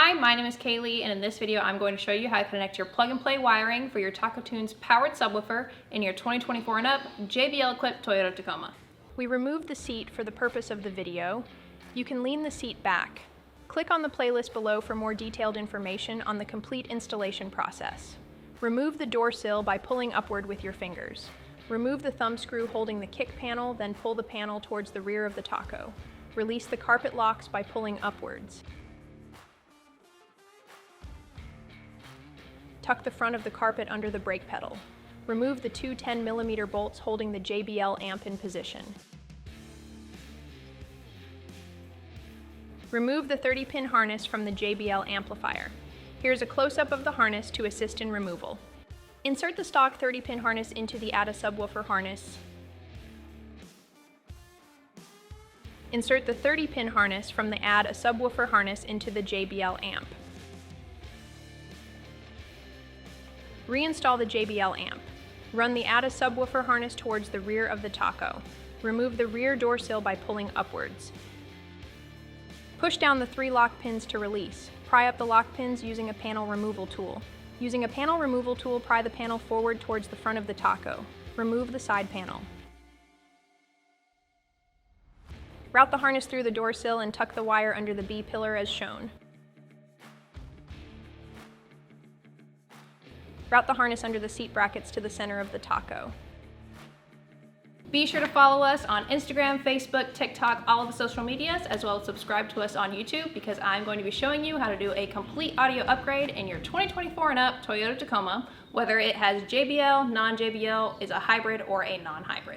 Hi, my name is Kaylee, and in this video I'm going to show you how to connect your plug-and-play wiring for your Taco Tunes powered subwoofer in your 2024 and up JBL-equipped Toyota Tacoma. We removed the seat for the purpose of the video. You can lean the seat back. Click on the playlist below for more detailed information on the complete installation process. Remove the door sill by pulling upward with your fingers. Remove the thumb screw holding the kick panel, then pull the panel towards the rear of the Taco. Release the carpet locks by pulling upwards. Tuck the front of the carpet under the brake pedal. Remove the two 10mm bolts holding the JBL amp in position. Remove the 30-pin harness from the JBL amplifier. Here's a close-up of the harness to assist in removal. Insert the stock 30-pin harness into the Add a Subwoofer harness. Insert the 30-pin harness from the Add a Subwoofer harness into the JBL amp. Reinstall the JBL amp. Run the Add a Subwoofer harness towards the rear of the Taco. Remove the rear door sill by pulling upwards. Push down the 3 lock pins to release. Pry up the lock pins using a panel removal tool. Using a panel removal tool, pry the panel forward towards the front of the Taco. Remove the side panel. Route the harness through the door sill and tuck the wire under the B pillar as shown. Route the harness under the seat brackets to the center of the Taco. Be sure to follow us on Instagram, Facebook, TikTok, all of the social medias, as well as subscribe to us on YouTube, because I'm going to be showing you how to do a complete audio upgrade in your 2024 and up Toyota Tacoma, whether it has JBL, non-JBL, is a hybrid, or a non-hybrid.